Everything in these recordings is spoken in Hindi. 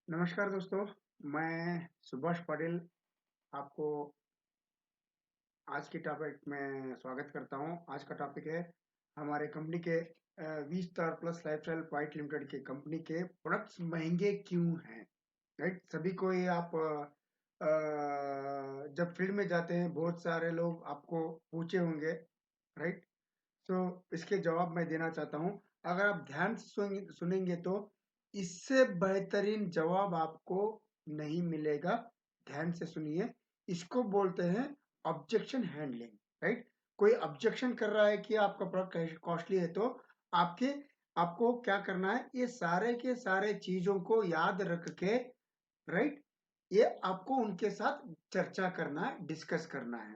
नमस्कार दोस्तों, मैं सुभाष पटेल आपको आज के टॉपिक में स्वागत करता हूं। आज का टॉपिक है हमारे कंपनी के V star plus lifestyle private limited के कंपनी के प्रोडक्ट्स महंगे क्यों हैं। राइट, सभी को ये आप जब फील्ड में जाते हैं बहुत सारे लोग आपको पूछे होंगे। राइट, तो इसके जवाब मैं देना चाहता हूँ। अगर आप ध्यान से सुनेंगे तो इससे बेहतरीन जवाब आपको नहीं मिलेगा। ध्यान से सुनिए। इसको बोलते हैं ऑब्जेक्शन हैंडलिंग। राइट, कोई ऑब्जेक्शन कर रहा है कि आपका प्रोडक्ट कॉस्टली है, तो आपके आपको क्या करना है, ये सारे के सारे चीजों को याद रख के, राइट, ये आपको उनके साथ चर्चा करना है, डिस्कस करना है।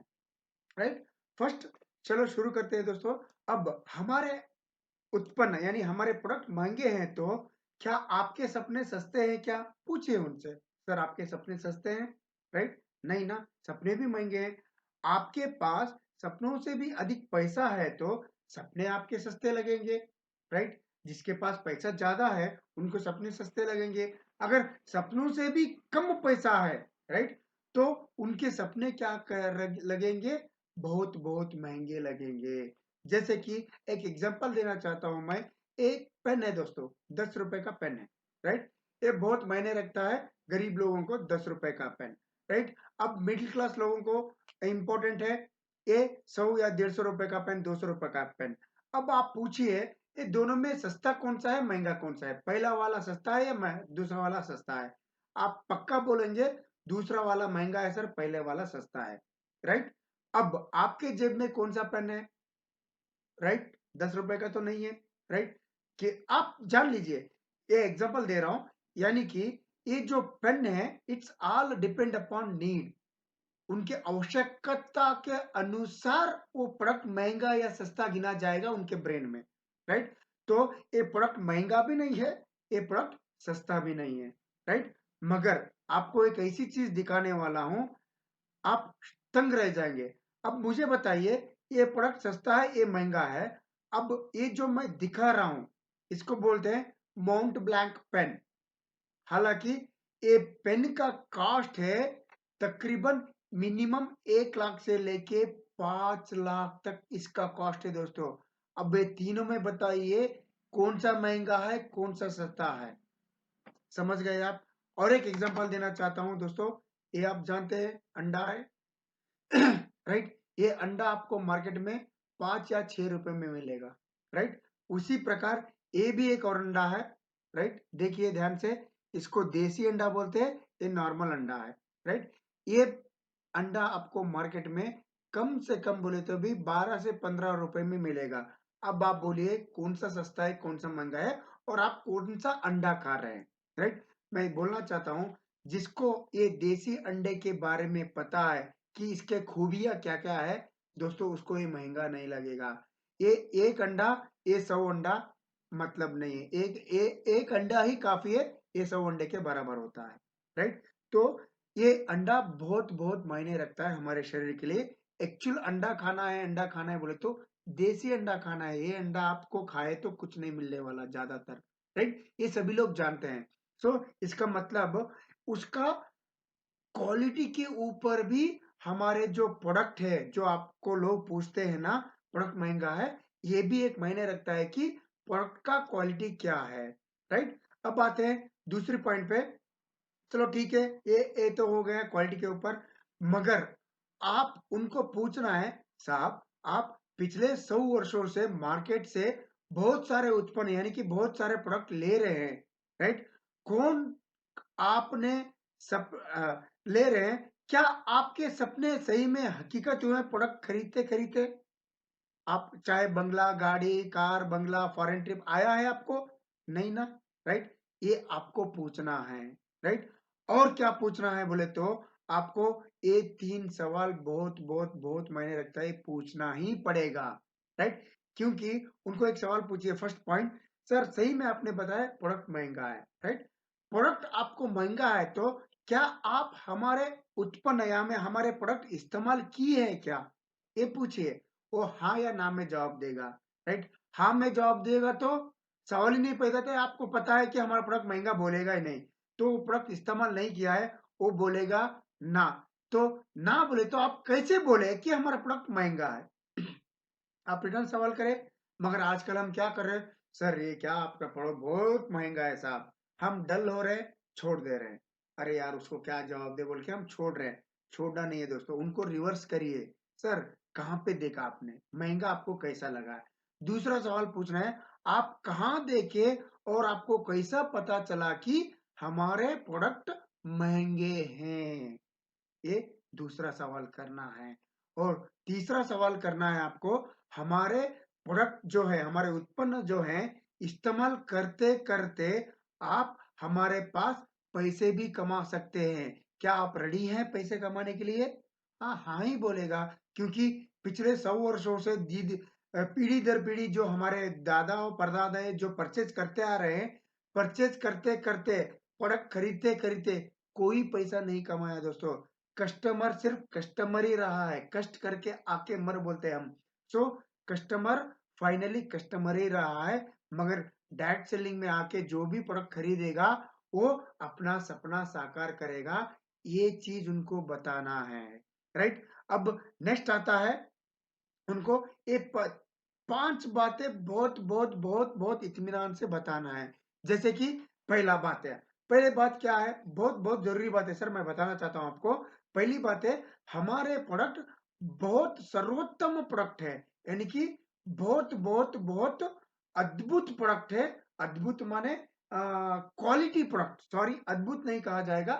राइट, फर्स्ट चलो शुरू करते हैं दोस्तों। अब हमारे उत्पन्न यानी हमारे प्रोडक्ट महंगे हैं, तो क्या आपके सपने सस्ते हैं क्या? पूछिए उनसे, सर आपके सपने सस्ते हैं? राइट, नहीं ना, सपने भी महंगे हैं। आपके पास सपनों से भी अधिक पैसा है तो सपने आपके सस्ते लगेंगे। राइट, जिसके पास पैसा ज्यादा है उनको सपने सस्ते लगेंगे। अगर सपनों से भी कम पैसा है, राइट, तो उनके सपने क्या लगेंगे, बहुत बहुत महंगे लगेंगे। जैसे कि एक एग्जांपल देना चाहता हूं मैं। एक पेन है दोस्तों, 10 रुपए का पेन है। राइट, ये बहुत मायने रखता है गरीब लोगों को, 10 रुपए का पेन। राइट, अब मिडिल क्लास लोगों को इम्पोर्टेंट है ये 100 या 150 रुपए का पेन, 200 रुपए का पेन। अब आप पूछिए ये दोनों में सस्ता कौन सा है, महंगा कौन सा है? पहला वाला सस्ता है या दूसरा वाला सस्ता है? आप पक्का बोलेंगे दूसरा वाला महंगा है सर, पहले वाला सस्ता है। राइट, अब आपके जेब में कौन सा पेन है? राइट, 10 रुपए का तो नहीं है। राइट, कि आप जान लीजिए, ये एग्जांपल दे रहा हूं, यानी कि ये जो पेन है it's all depend upon need. उनके आवश्यकता के अनुसार वो प्रोडक्ट महंगा या सस्ता गिना जाएगा उनके ब्रेन में। राइट, तो ये प्रोडक्ट महंगा भी नहीं है, ये प्रोडक्ट सस्ता भी नहीं है। राइट, मगर आपको एक ऐसी चीज दिखाने वाला हूं, आप तंग रह जाएंगे। अब मुझे बताइए, ये प्रोडक्ट सस्ता है ये महंगा है? अब ये जो मैं दिखा रहा हूं इसको बोलते हैं माउंट ब्लैंक पेन। हालांकि ये पेन का कॉस्ट है तकरीबन मिनिमम 1 लाख से लेके 5 लाख तक इसका कॉस्ट है दोस्तों। अब ये तीनों में बताइए कौन सा महंगा है, कौन सा सस्ता है? समझ गए आप? और एक एग्जांपल देना चाहता हूं दोस्तों। ये आप जानते हैं अंडा है। राइट, ये अंडा आपको मार्केट में 5 या 6 रुपए में मिलेगा। राइट, उसी प्रकार ये भी एक और अंडा है। राइट, देखिए ध्यान से, इसको देसी अंडा बोलते हैं, ये नॉर्मल अंडा है। राइट, ये अंडा आपको मार्केट में कम से कम बोले तो भी 12 से 15 रुपए में मिलेगा। अब आप बोलिए कौन सा सस्ता है, कौन सा महंगा है, और आप कौन सा अंडा खा रहे हैं। राइट, मैं बोलना चाहता हूं, जिसको ये देसी अंडे के बारे में पता है कि इसके खूबियां क्या क्या है, दोस्तों उसको ये महंगा नहीं लगेगा। ये एक अंडा, ये 100 अंडा मतलब नहीं है। एक अंडा ही काफी है, ये 100 अंडे के बराबर होता है। राइट, तो ये अंडा बहुत बहुत मायने रखता है हमारे शरीर के लिए। एक्चुअल अंडा खाना है, अंडा खाना है बोले तो देसी अंडा खाना है। ये अंडा आपको खाए तो कुछ नहीं मिलने वाला ज्यादातर। राइट, ये सभी लोग जानते हैं। सो इसका मतलब उसका क्वालिटी के ऊपर भी हमारे जो प्रोडक्ट है, जो आपको लोग पूछते हैं ना प्रोडक्ट महंगा है, ये भी एक मायने रखता है कि प्रोडक्ट का क्वालिटी क्या है। राइट, अब आते हैं दूसरे पॉइंट पे। चलो ठीक है, ये तो हो गया क्वालिटी के ऊपर। मगर आप उनको पूछना है, साहब आप पिछले 100 वर्षों से मार्केट से बहुत सारे उत्पन्न यानी कि बहुत सारे प्रोडक्ट ले रहे हैं। राइट, कौन आपने सब ले रहे हैं, क्या आपके सपने सही में हकीकत हुए प्रोडक्ट खरीदते खरीदते? आप चाहे बंगला, गाड़ी, कार, बंगला, फॉरेन ट्रिप आया है आपको? नहीं ना। राइट, ये आपको पूछना है। राइट, और क्या पूछना है बोले तो आपको ये 3 सवाल बहुत बहुत बहुत मायने रखता है, पूछना ही पड़ेगा। राइट, क्योंकि उनको एक सवाल पूछिए। फर्स्ट पॉइंट, सर सही में आपने बताया प्रोडक्ट महंगा है। राइट, प्रोडक्ट आपको महंगा है तो क्या आप हमारे उत्पन्न या में हमारे प्रोडक्ट इस्तेमाल किए हैं क्या? ये पूछिए, वो हाँ या ना में जवाब देगा। राइट, हाँ में जवाब देगा तो सवाल ही नहीं पैदा था, आपको पता है कि हमारा प्रोडक्ट महंगा, बोलेगा ही नहीं। तो वो प्रोडक्ट इस्तेमाल नहीं किया है, वो बोलेगा ना। तो ना बोले तो आप कैसे बोले कि हमारा प्रोडक्ट महंगा है? आप रिटर्न सवाल करें। मगर आजकल हम क्या कर रहे हैं, सर ये क्या आपका प्रोडक्ट बहुत महंगा है साहब, हम डल हो रहे हैं, छोड़ दे रहे हैं। अरे यार उसको क्या जवाब दे बोल के हम छोड़ रहे हैं। छोड़ना नहीं है दोस्तों, उनको रिवर्स करिए। सर कहाँ पे देखा आपने, महंगा आपको कैसा लगा है? दूसरा सवाल पूछना है, आप कहाँ देखे और आपको कैसा पता चला कि हमारे प्रोडक्ट महंगे हैं? ये दूसरा सवाल करना है। और तीसरा सवाल करना है आपको, हमारे प्रोडक्ट जो है, हमारे उत्पन्न जो है, इस्तेमाल करते करते आप हमारे पास पैसे भी कमा सकते हैं। क्या आप रेडी हैं पैसे कमाने के लिए? हाँ हाँ ही बोलेगा, क्योंकि पिछले 100 वर्षों से पीढ़ी दर पीढ़ी जो हमारे दादा और परदादा जो परचेज करते आ रहे हैं, परचेज करते करते, प्रोडक्ट खरीदते खरीदते कोई पैसा नहीं कमाया दोस्तों। कस्टमर सिर्फ कस्टमर ही रहा है, कष्ट करके आके मर बोलते हैं हम। सो कस्टमर फाइनली कस्टमर ही रहा है। मगर डायरेक्ट सेलिंग में आके जो भी प्रोडक्ट खरीदेगा वो अपना सपना साकार करेगा, ये चीज उनको बताना है। राइट। अब नेक्स्ट आता है, उनको ये 5 बातें बहुत बहुत बहुत बहुत इत्मीनान से बताना है। जैसे कि पहला बात है, पहले बात क्या है, बहुत बहुत जरूरी बात है सर, मैं बताना चाहता हूं आपको। पहली बात है, हमारे प्रोडक्ट बहुत सर्वोत्तम प्रोडक्ट है, यानी कि बहुत बहुत बहुत अद्भुत प्रोडक्ट है। अद्भुत माने क्वालिटी प्रोडक्ट, सॉरी अद्भुत नहीं कहा जाएगा,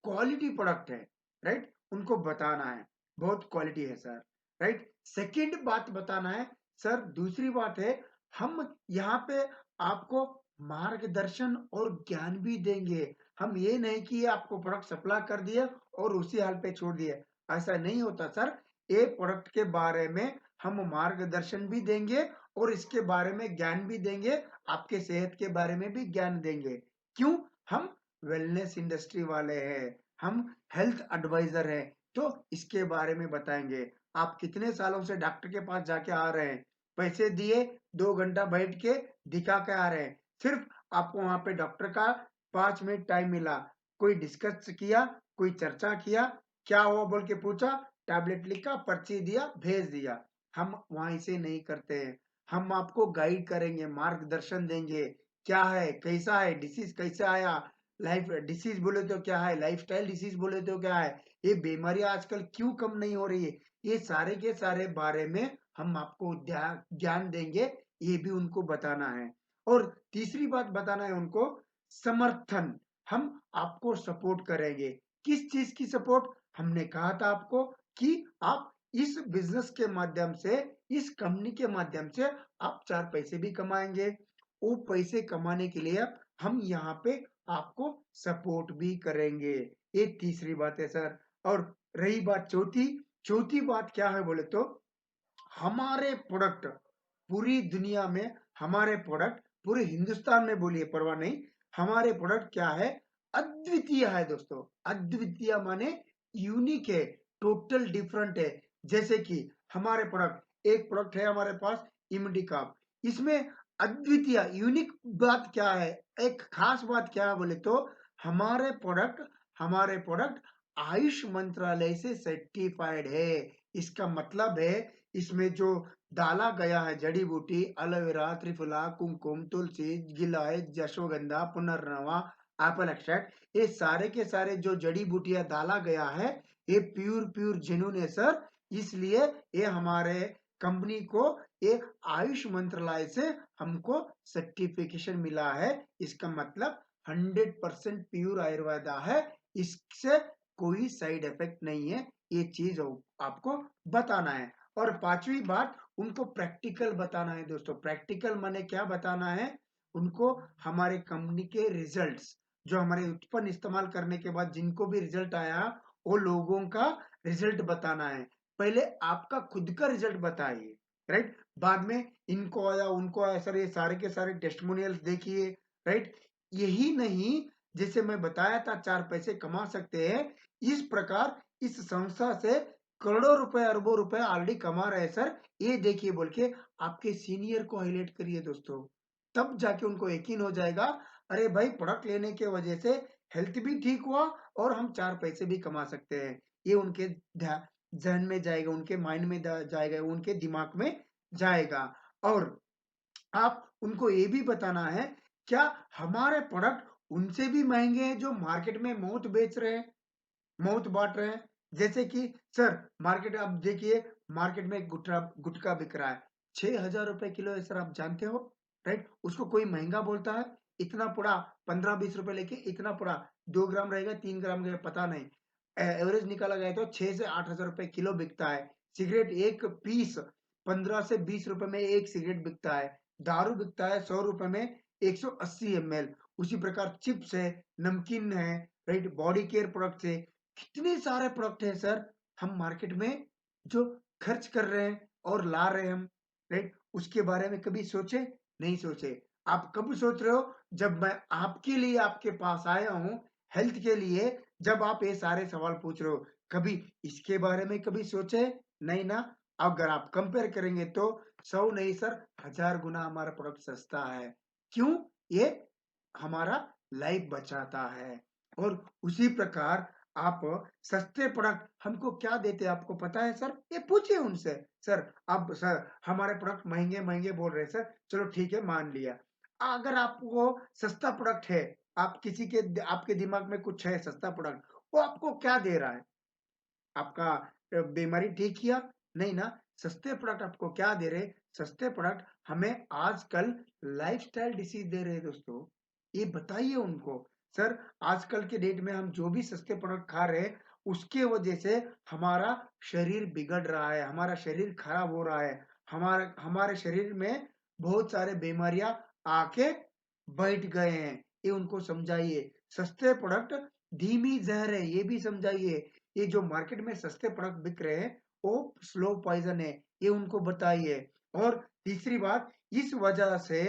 क्वालिटी प्रोडक्ट है। राइट, उनको बताना है बहुत क्वालिटी है सर। राइट। सेकंड बात बताना है सर, दूसरी बात है, हम यहाँ पे आपको मार्गदर्शन और ज्ञान भी देंगे। हम ये नहीं कि आपको प्रोडक्ट सप्लाई कर दिए और उसी हाल पे छोड़ दिए, ऐसा नहीं होता सर। ये प्रोडक्ट के बारे में हम मार्गदर्शन भी देंगे और इसके बारे में ज्ञान भी देंगे, आपके सेहत के बारे में भी ज्ञान देंगे। क्यों? हम वेलनेस इंडस्ट्री वाले हैं, हम हेल्थ एडवाइजर हैं, तो इसके बारे में बताएंगे। आप कितने सालों से डॉक्टर के पास जाके आ रहे हैं, पैसे दिए, 2 घंटा बैठ के दिखा के आ रहे हैं, सिर्फ आपको वहां पे डॉक्टर का 5 मिनट टाइम मिला, कोई डिस्कस किया, कोई चर्चा किया, क्या हुआ बोल के पूछा, टैबलेट लिखा, पर्ची दिया, भेज दिया। हम वहां से नहीं करते हैं। हम आपको गाइड करेंगे, मार्गदर्शन देंगे, क्या है, कैसा है, डिसीज कैसे आया, लाइफ डिसीज बोले तो क्या है, लाइफस्टाइल डिसीज बोले तो क्या है, ये बीमारी आजकल क्यों कम नहीं हो रही है, ये सारे के सारे बारे में हम आपको ज्ञान देंगे, ये भी उनको बताना है। और तीसरी बात बताना है उनको, समर्थन। हम आपको सपोर्ट करेंगे। किस चीज की सपोर्ट? हमने कहा था आपको कि आप इस बिजनेस के माध्यम से, इस कंपनी के माध्यम से आप 4 पैसे भी कमाएंगे। वो पैसे कमाने के लिए हम यहाँ पे आपको सपोर्ट भी करेंगे। ये तीसरी बात है सर। और रही बात चौथी, चौथी बात क्या है बोले तो, हमारे प्रोडक्ट पूरी दुनिया में, हमारे प्रोडक्ट पूरे हिंदुस्तान में बोलिए परवाह नहीं, हमारे प्रोडक्ट क्या है, अद्वितीय है दोस्तों। अद्वितीय माने यूनिक है, टोटल डिफरेंट है। जैसे कि हमारे प्रोडक्ट, एक प्रोडक्ट है हमारे पास इम्डिकाप, इसमें अद्वितीय यूनिक बात क्या है, एक खास बात क्या है बोले तो, हमारे प्रोडक्ट आयुष मंत्रालय से सर्टिफाइड है। इसका मतलब है, इसमें जो डाला गया है जड़ी बूटी, एलोवेरा, त्रिफला, कुमकुम, तुलसी, गिलोय, अश्वगंधा, पुनर्नवा, एप्पल एक्सट्रैक्ट, ये सारे के सारे जो जड़ी बूटियां डाला गया है, ये प्योर प्योर जेन्युइन है सर। इसलिए ये हमारे कंपनी को ये आयुष मंत्रालय से हमको सर्टिफिकेशन मिला है। इसका मतलब 100% प्योर आयुर्वेदा है, इससे कोई साइड इफेक्ट नहीं है। ये चीज आपको बताना है। और पांचवी बात, उनको प्रैक्टिकल बताना है दोस्तों। प्रैक्टिकल माने क्या बताना है उनको, हमारे कंपनी के रिजल्ट्स, जो हमारे उत्पन्न इस्तेमाल करने के बाद जिनको भी रिजल्ट आया, वो लोगों का रिजल्ट बताना है। पहले आपका खुद का रिजल्ट बताइए, राइट, बाद में इनको आया उनको आया, सर ये सारे के सारे टेस्टिमोनियल्स देखिए। राइट। यही नहीं, जैसे मैं बताया था 4 पैसे कमा सकते हैं, इस प्रकार इस संस्था से करोड़ों रुपए अरबों रुपए ऑलरेडी कमा रहे हैं सर, ये देखिए बोल के आपके सीनियर को हाईलाइट करिए दोस्तों। तब जाके उनको यकीन हो जाएगा, अरे भाई प्रोडक्ट लेने के वजह से हेल्थ भी ठीक हुआ और हम 4 पैसे भी कमा सकते हैं। ये उनके ज़हन में जाएगा, उनके माइंड में जाएगा, उनके दिमाग में जाएगा। और आप उनको ये भी बताना है, क्या हमारे प्रोडक्ट उनसे भी महँगे हैं जो मार्केट में मुफ़्त बेच रहे हैं, मुफ़्त बाँट रहे हैं? जैसे कि सर मार्केट आप देखिए, मार्केट में गुटखा बिक रहा है, ₹6000 किलो है सर, आप जानते हो, राइट? उसको कोई महँगा बोलता है, इतना पूरा ₹15-20 लेके इतना पूरा 2 ग्राम रहेगा, 3 ग्राम रहेगा पता नहीं। एवरेज निकाला जाए तो 6 से 8000 किलो बिकता है। सिगरेट एक पीस 15 से 20 में एक सिगरेट बिकता है। दारू बिकता है ₹100 में 180 एमएल। उसी प्रकार चिप्स है, नमकीन है, राइट? बॉडी केयर प्रोडक्ट्स है। कितने सारे प्रोडक्ट हैं सर, हम मार्केट में जो खर्च कर रहे हैं और ला रहे हैं हम, राइट? उसके बारे में कभी सोचे? नहीं सोचे। आप कब सोच रहे हो? जब मैं आपके लिए आपके पास आया हूँ, हेल्थ के लिए, जब आप ये सारे सवाल पूछ रहे हो। कभी इसके बारे में कभी सोचे? नहीं ना? अगर आप कंपेयर करेंगे तो 100 नहीं सर 1000 गुना हमारा प्रोडक्ट सस्ता है। क्यों? ये हमारा लाइफ बचाता है। और उसी प्रकार आप सस्ते प्रोडक्ट हमको क्या देते हैं आपको पता है सर? ये पूछिए उनसे। सर अब सर हमारे प्रोडक्ट महँगे-महँगे बोल रहे हैं सर, चलो ठीक है मान लिया। अगर आपको सस्ता प्रोडक्ट है, आप किसी के आपके दिमाग में कुछ है सस्ता प्रोडक्ट, वो आपको क्या दे रहा है? आपका बीमारी ठीक किया? नहीं ना। सस्ते प्रोडक्ट आपको क्या दे रहे हैं? सस्ते प्रोडक्ट हमें आजकल लाइफ़स्टाइल डिसीज़ दे रहे हैं दोस्तों। ये बताइए उनको। सर आजकल के डेट में हम जो भी सस्ते प्रोडक्ट खा रहे हैं, उसके वजह से हमारा शरीर बिगड़ रहा है, हमारा शरीर खराब हो रहा है। हमारे हमारे शरीर में बहुत सारे बीमारियाँ आके बैठ गए हैं। ये उनको समझाइए। सस्ते प्रोडक्ट धीमी ज़हर है, ये भी समझाइए। ये जो मार्केट में सस्ते प्रोडक्ट बिक रहे हैं, वो स्लो पॉइज़न है, ये उनको बताइए। और तीसरी बात, इस वजह से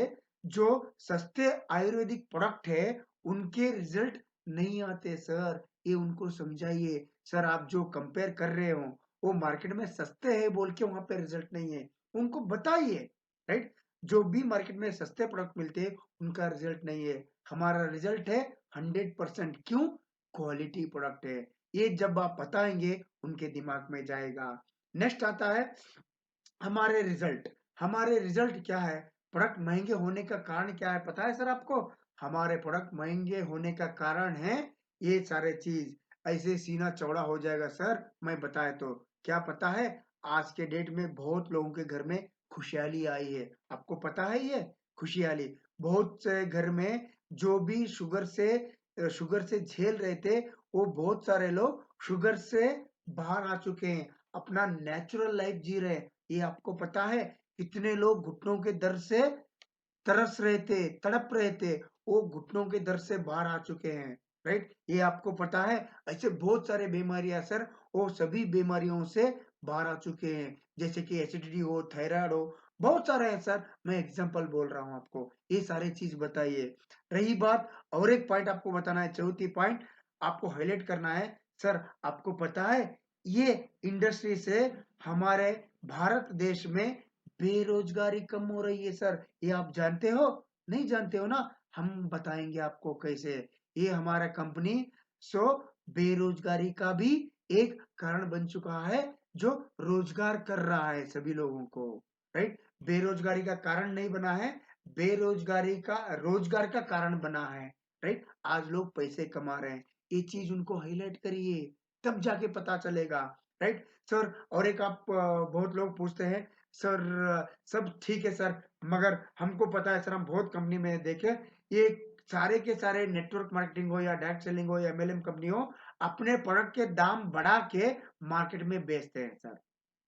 जो सस्ते आयुर्वेदिक प्रोडक्ट है, उनके रिज़ल्ट नहीं आते सर, ये उनको समझाइए। सर आप जो कंपेयर कर रहे हो, वो मार्केट में सस्ते हैं बोल के वहाँ पे रिज़ल्ट नहीं है, उनको बताइए, राइट? जो भी मार्केट में सस्ते प्रोडक्ट मिलते हैं, उनका रिज़ल्ट नहीं है। हमारा रिज़ल्ट है 100% क्यों? क्वालिटी प्रोडक्ट है। ये जब आप बताएँगे, उनके दिमाग में जाएगा। नेक्स्ट आता है हमारे रिज़ल्ट। हमारे रिज़ल्ट क्या है? प्रोडक्ट महँगे होने का कारण क्या है पता है सर आपको? हमारे प्रोडक्ट महँगे होने का कारण है ये सारे चीज़। ऐसे सीना चौड़ा हो जाएगा सर, मैं बताए तो। क्या पता है? आज के डेट में बहुत लोगों के घर में खुशहाली आई है। आपको पता है ये? खुशहाली। बहुत से घर में जो भी शुगर से झेल रहे थे, वो बहुत सारे लोग शुगर से बाहर आ चुके हैं। अपना नेचुरल लाइफ़ जी रहे हैं। ये आपको पता है? कितने लोग घुटनों के दर्द से तरस रहे थे, तड़प रहे थे, वो घुटनों के दर्द से बाहर आ चुके हैं, राइट? ये आपको पता है? ऐसे बहुत सारे बीमारियाँ सर, वो सभी बीमारियों से बाहर आ चुके हैं, जैसे कि एसिडिटी हो, थायरॉइड हो, बहुत सारे हैं सर, मैं एग्ज़ाम्पल बोल रहा हूँ आपको, ये सारी चीज़ बताइए। रही बात और एक पॉइंट आपको बताना है, चौथी पॉइंट आपको हाइलाइट करना है, सर आपको पता है, ये इंडस्ट्री से हमारे भारत देश में बेरोज़गारी कम हो रही है सर। ये आप जानते हो? नहीं जानते हो ना? हम बताएँगे आपको कैसे। ये हमारा कंपनी सो बेरोज़गारी का भी एक कारण बन चुका है, जो रोज़गार कर रहा है सभी लोगों को, राइट? बेरोज़गारी का कारण नहीं बना है, बेरोज़गारी का रोज़गार का कारण बना है, राइट? आज लोग पैसे कमा रहे हैं। ये चीज़ उनको हाइलाइट करिए, तब जाके पता चलेगा, राइट? सर और एक आप बहुत लोग पूछते हैं, सर सब ठीक है सर, मगर हमको पता है सर हम बहुत कंपनी में देखे, ये सारे के सारे नेटवर्क मार्केटिंग हो या डायरेक्ट सेलिंग हो या एमएलएम कंपनी हो, अपने प्रोडक्ट के दाम बढ़ा के मार्केट में बेचते हैं सर,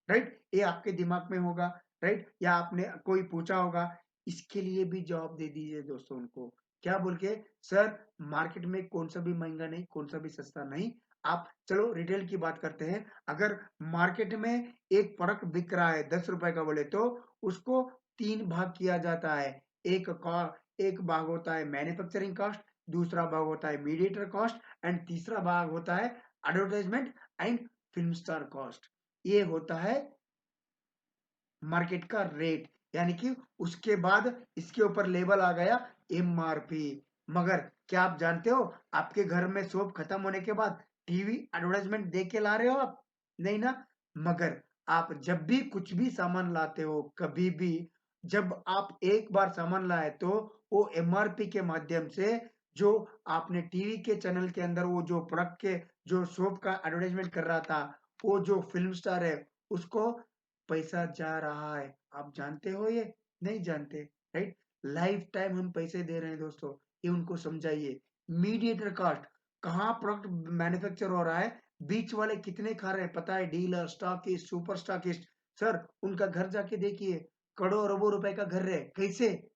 राइट? ये आपके दिमाग में होगा, राइट? या आपने कोई पूछा होगा, इसके लिए भी जवाब दे दीजिए दोस्तों उनको। क्या बोल के? सर मार्केट में कौन-सा भी महँगा नहीं, कौन-सा भी सस्ता नहीं। आप चलो रिटेल की बात करते हैं, अगर मार्केट में एक प्रोडक्ट बिक रहा है ₹10 का बोले तो उसको 3 भाग किया जाता है। एक भाग होता है मैन्युफैक्चरिंग कॉस्ट, दूसरा भाग होता है मीडिएटर कॉस्ट एंड तीसरा भाग होता है advertisement and film star cost. ये होता है मार्केट का रेट। यानी कि उसके बाद इसके ऊपर लेबल आ गया एमआरपी। मगर क्या आप जानते हो आपके घर में सोप खत्म होने के बाद टीवी एडवर्टाइजमेंट देख के ला रहे हो आप? नहीं ना। मगर आप जब भी कुछ भी सामान लाते हो, कभी भी जब आप एक बार सामान लाए तो वो एमआरपी के माध्यम से जो आपने टीवी के चैनल के अंदर वो जो प्रोडक्ट के जो सोप का एडवर्टाइजमेंट कर रहा था, वो जो फिल्म स्टार है उसको पैसा जा रहा है। आप जानते हो ये? नहीं जानते, राइट? लाइफ टाइम हम पैसे दे रहे हैं दोस्तों, ये उनको समझाइए। मीडिएटर कास्ट, कहाँ प्रोडक्ट मैन्युफैक्चर हो रहा है, बीच वाले कितने खा रहे हैं पता है? Dealer, stockist, super stockist. Sir उनका घर जाके देखिए, करोड़ों अरबों रुपए का घर है, कैसे?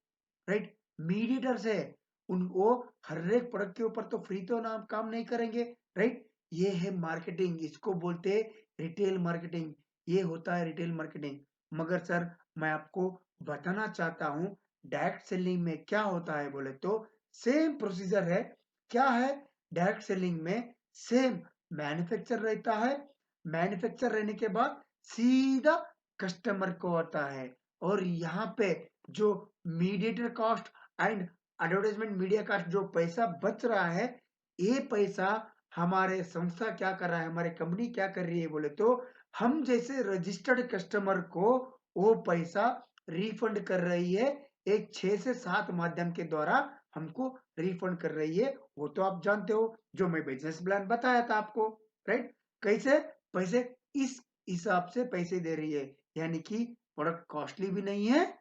राइट? मीडिएटर्स है, उन वो हर एक प्रोडक्ट के ऊपर तो फ्री तो नाम काम नहीं करेंगे, राइट? ये है मार्केटिंग, इसको बोलते हैं रिटेल मार्केटिंग। ये होता है रिटेल मार्केटिंग। मगर सर मैं आपको बताना चाहता हूँ डायरेक्ट सेलिंग में क्या होता है बोले तो सेम प्रोसीजर है। क्या है डायरेक्ट सेलिंग में? सेम मैन्युफैक्चर रहता है, मैन्युफैक्चर रहने के बाद सीधा कस्टमर को आता है। और यहाँ पे जो mediator cost and advertisement media cost जो पैसा बच रहा है, ये पैसा हमारे संस्था क्या कर रहा है, हमारी कंपनी क्या कर रही है बोले तो हम जैसे रजिस्टर्ड कस्टमर को वो पैसा रिफंड कर रही है। एक 6 से 7 माध्यम के द्वारा हमको रिफंड कर रही है। वो तो आप जानते हो जो मैं बिजनेस प्लान बताया था आपको, राइट? कैसे पैसे इस हिसाब से पैसे दे रही है, यानी कि प्रोडक्ट कॉस्टली भी नहीं है,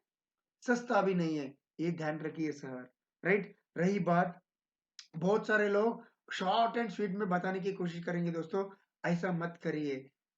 सस्ता भी नहीं है। ये ध्यान रखिए सर, राइट? रही बात, बहुत सारे लोग शॉर्ट एंड स्वीट में बताने की कोशिश करेंगे दोस्तों, ऐसा मत करिए।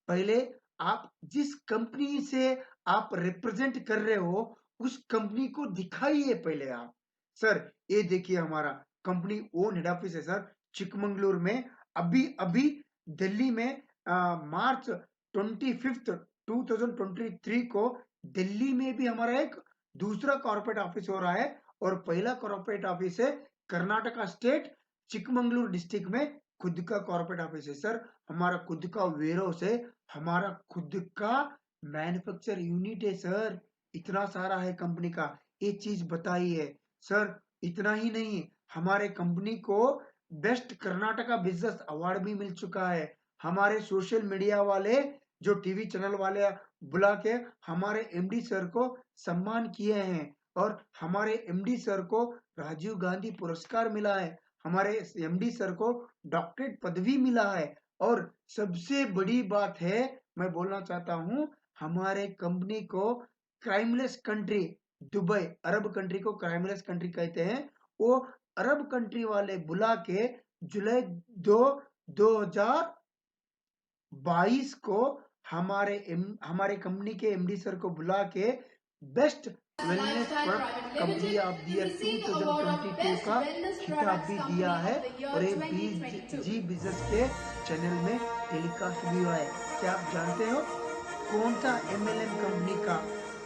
पहले आप जिस कंपनी से आप रिप्रेजेंट कर रहे हो उस कंपनी को दिखाइए पहले आप। सर ये देखिए हमारा कंपनी ओन हेड ऑफिस है सर चिकमंगलुर में। अभी अभी दिल्ली में मार्च 25 2023 को दिल्ली में भी हमारा एक दूसरा कॉर्पोरेट ऑफिस हो रहा है। और पहला कॉर्पोरेट ऑफिस है कर्नाटका स्टेट चिकमंगलुरु डिस्ट्रिक्ट में खुद का कॉर्पोरेट ऑफिस है सर। हमारा खुद का वेयरहाउस है, हमारा खुद का मैन्युफैक्चर यूनिट है सर। इतना सारा है कंपनी का, ये चीज बताई है सर। इतना ही नहीं, हमारे कंपनी को बेस्ट कर्नाटका बिजनेस अवार्ड भी मिल चुका है। हमारे सोशल मीडिया वाले जो टीवी चैनल वाले बुला के हमारे एमडी सर को सम्मान किए हैं। और हमारे एमडी सर को राजीव गांधी पुरस्कार मिला है, हमारे एमडी सर को डॉक्टरेट पदवी मिला है। और सबसे बड़ी बात है, मैं बोलना चाहता हूं, हमारे कंपनी को क्राइमलेस कंट्री, दुबई अरब कंट्री को क्राइमलेस कंट्री कहते हैं, वो अरब कंट्री वाले बुला के जुलाई 2022 को हमारे कंपनी के एमडी सर को बुला के best wellness product company of the year 2022 का खिताब भी दिया है। और ये जी बिजनेस के चैनल में टेलीकास्ट भी हुआ है। क्या आप जानते हो कौन सा एमएलएम कंपनी का,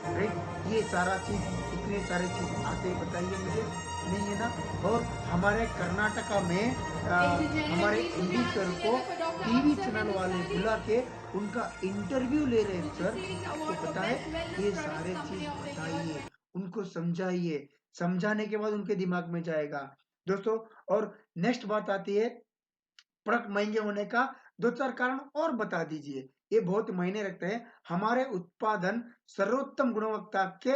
राइट? ये सारा चीज, इतने सारे चीज आते बताइए मुझे, नहीं है ना? और हमारे कर्नाटका में हमारे एमडी सर को टीवी चैनल वाले बुला के उनका इंटरव्यू ले रहे हैं सर। आपको पता है? ये सारे चीज बताइए, उनको समझाइए, समझाने के बाद उनके दिमाग में जाएगा दोस्तों। और नेक्स्ट बात आती है प्रोडक्ट महंगे होने का 2-4 कारण और बता दीजिए। ये बहुत मायने रखते हैं। हमारे उत्पादन सर्वोत्तम गुणवत्ता के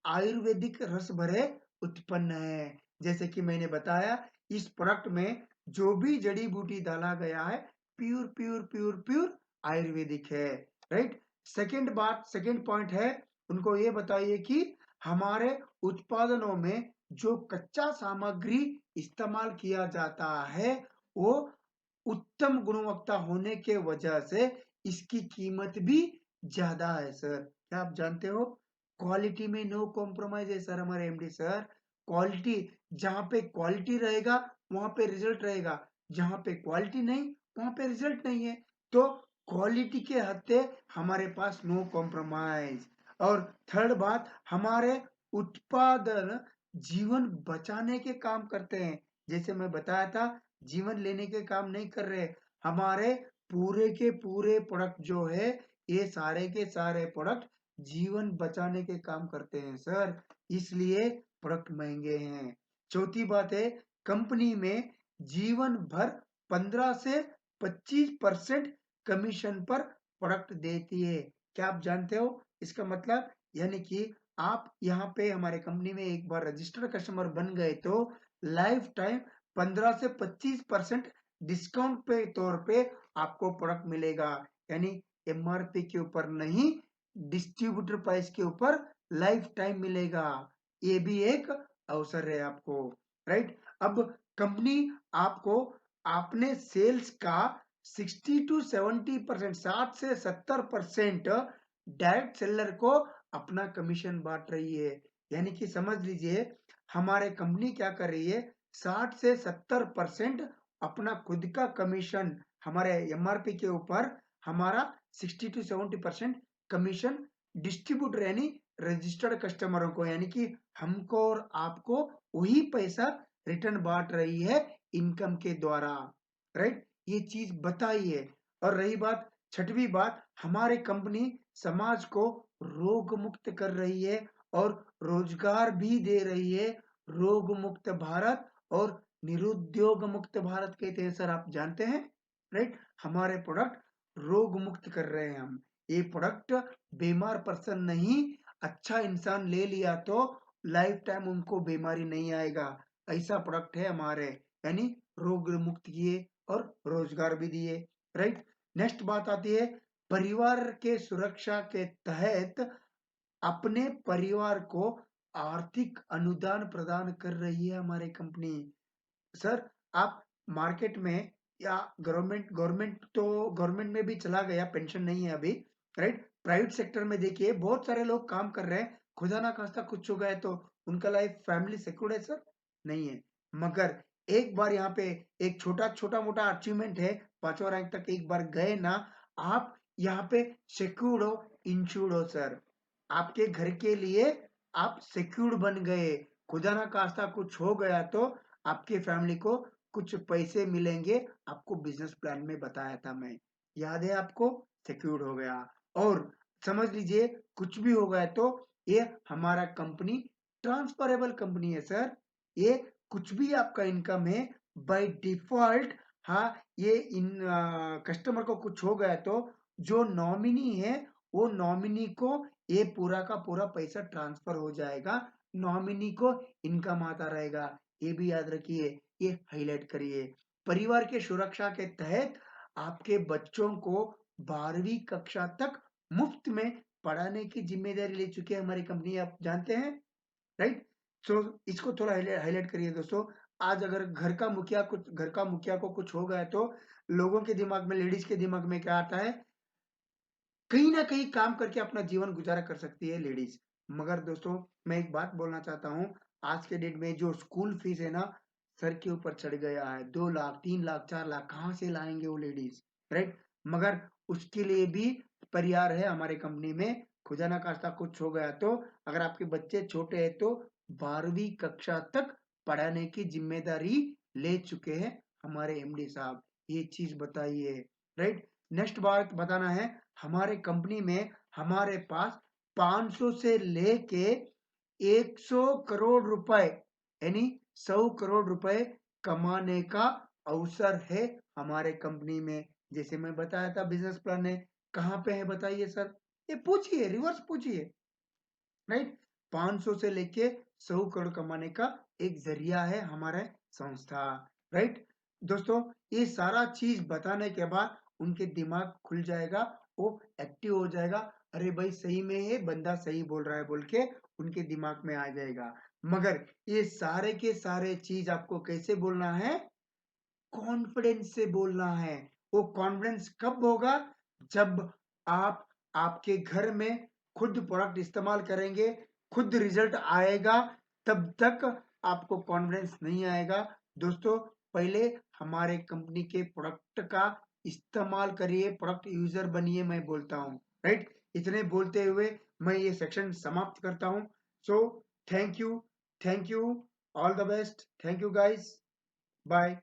आयुर्वेदिक रस भरे उत्पन्न है। जैसे कि मैंने बताया इस प्रोडक्ट में जो भी जड़ी बूटी डाला गया है pure pure pure pure Ayurvedic है, राइट? सेकंड पॉइंट है, उनको ये बताइए कि हमारे उत्पादनों में जो कच्चा सामग्री इस्तेमाल किया जाता है वो उत्तम गुणवत्ता होने के वजह से इसकी कीमत भी ज्यादा है सर। क्या आप जानते हो क्वालिटी में नो कॉम्प्रोमाइज है सर हमारे एमडी सर। क्वालिटी, जहां पे क्वालिटी रहेगा वहां पे रिजल्ट रहेगा, जहां पे क्वालिटी नहीं वहां पे रिजल्ट नहीं है। तो क्वालिटी के हत्ते हमारे पास नो कॉम्प्रोमाइज। और थर्ड बात, हमारे उत्पादन जीवन बचाने के काम करते हैं। जैसे मैं बताया था जीवन लेने के काम नहीं कर रहे। हमारे पूरे के पूरे प्रोडक्ट जो है ये सारे के सारे प्रोडक्ट जीवन बचाने के काम करते हैं सर, इसलिए प्रोडक्ट महंगे हैं। चौथी बात है, कंपनी में जीवन भर 15 से 25% कमीशन पर प्रोडक्ट देती है। क्या आप जानते हो इसका मतलब? यानी कि आप यहाँ पे हमारे कंपनी में एक बार रजिस्टर्ड कस्टमर बन गए तो लाइफ टाइम 15 से 25% डिस्काउंट पे तौर पे आपको प्रोडक्ट मिलेगा। यानी एमआरपी के ऊपर नहीं, डिस्ट्रीब्यूटर प्राइस के ऊपर लाइफ टाइम मिलेगा। ये भी एक अवसर है आपको, राइट? अब कंपनी आपको आपने सेल्स का 60 टू 70%, 60 से 70% डायरेक्ट सेलर को अपना कमीशन बांट रही है। यानी कि समझ लीजिए हमारे कंपनी क्या कर रही है, 60 से 70% अपना खुद का कमीशन हमारे एमआरपी के ऊपर, हमारा 60 टू 70% कमीशन डिस्ट्रीब्यूटर यानी रजिस्टर्ड कस्टमरों को, यानी कि हमको और आपको वही पैसा रिटर्न बांट रही है इनकम के द्वारा, राइट? ये चीज बताइए। और रही बात, छठवीं बात, हमारे कंपनी समाज को रोग मुक्त कर रही है और रोजगार भी दे रही है। रोग मुक्त भारत और निरुद्योग मुक्त भारत कहते हैं सर, आप जानते हैं, राइट? हमारे प्रोडक्ट रोग मुक्त कर रहे हैं हम। ये प्रोडक्ट बीमार पर्सन नहीं, अच्छा इंसान ले लिया तो लाइफ टाइम उनको बीमारी नहीं आएगा, ऐसा प्रोडक्ट है हमारे। यानी रोग मुक्त किए और रोजगार भी दिए, राइट? नेक्स्ट बात आती है, परिवार के सुरक्षा के तहत अपने परिवार को आर्थिक अनुदान प्रदान कर रही है हमारी कंपनी। सर आप मार्केट में या गवर्नमेंट गवर्नमेंट तो गवर्नमेंट में भी चला गया, पेंशन नहीं है अभी, राइट? प्राइवेट सेक्टर में देखिए बहुत सारे लोग काम कर रहे हैं, खुदा ना खास्ता कुछ हो गया तो उनका लाइफ फैमिली सिक्योर्ड है सर? नहीं है। मगर एक बार यहाँ पे एक छोटा छोटा मोटा अचीवमेंट है, 5वां रैंक तक एक बार गए ना आप, यहाँ पे सिक्योर्ड हो, इंश्योर्ड हो सर। आपके घर के लिए आप सिक्योर्ड बन गए, खुदा ना खास्ता कुछ हो गया तो आपके फैमिली को कुछ पैसे मिलेंगे, आपको बिजनेस प्लान में बताया था मैं, याद है आपको? सिक्योर्ड हो गया। और समझ लीजिए कुछ भी हो गया तो ये हमारा कंपनी ट्रांसफरेबल कंपनी है सर। ये कुछ भी आपका इनकम है बाय डिफॉल्ट, हाँ, ये इन कस्टमर को कुछ हो गया तो जो नॉमिनी है वो नॉमिनी को ये पूरा का पूरा पैसा ट्रांसफर हो जाएगा, नॉमिनी को इनकम आता रहेगा। ये भी याद रखिए, ये हाईलाइट करिए। परिवार के सुरक्षा के तहत आपके बच्चों को 12वीं कक्षा तक मुफ्त में पढ़ाने की जिम्मेदारी ले चुकी है हमारी कंपनी, आप जानते हैं, राइट? सो इसको थोड़ा हाईलाइट करिए दोस्तों। आज अगर घर का मुखिया को कुछ हो गया तो लोगों के दिमाग में, लेडीज के दिमाग में क्या आता है? कहीं ना कहीं काम करके अपना जीवन गुजारा कर सकती है लेडीज। मगर दोस्तों मैं एक बात बोलना चाहता हूँ, आज के डेट में जो स्कूल फीस है ना सर के ऊपर चढ़ गया है, 2 लाख 3 लाख 4 लाख कहाँ से लाएंगे वो लेडीज, राइट? मगर उसके लिए भी परिहार है हमारे कंपनी में। खुदा ना खास्ता कुछ हो गया तो अगर आपके बच्चे छोटे हैं तो 12वीं कक्षा तक पढ़ाने की जिम्मेदारी ले चुके हैं हमारे एमडी साहब। ये चीज बताइए, राइट? नेक्स्ट बात बताना है, हमारे कंपनी में हमारे पास 500 से लेके 100 करोड़ रुपए, यानी 100 करोड़ रुपए कमाने का अवसर है हमारे कंपनी में। जैसे मैं बताया था बिजनेस प्लान है, कहाँ पे है बताइए सर? ये पूछिए, रिवर्स पूछिए, राइट? 500 से लेके 100 करोड़ कमाने का एक जरिया है हमारे संस्था, राइट? दोस्तों ये सारा चीज बताने के बाद उनके दिमाग खुल जाएगा, वो एक्टिव हो जाएगा, अरे भाई सही में ये बंदा सही बोल रहा है बोल के उनके दिमाग में आ जाएगा। मगर ये सारे के सारे चीज आपको कैसे बोलना है? कॉन्फिडेंस से बोलना है। वो कॉन्फिडेंस कब होगा? जब आप आपके घर में खुद प्रोडक्ट इस्तेमाल करेंगे, खुद रिजल्ट आएगा, तब तक आपको कॉन्फिडेंस नहीं आएगा। दोस्तों पहले हमारे कंपनी के प्रोडक्ट का इस्तेमाल करिए, प्रोडक्ट यूजर बनिए, मैं बोलता हूँ, राइट? इतने बोलते हुए मैं ये सेक्शन समाप्त करता हूँ। So thank you, thank you, all the best, thank you guys, bye.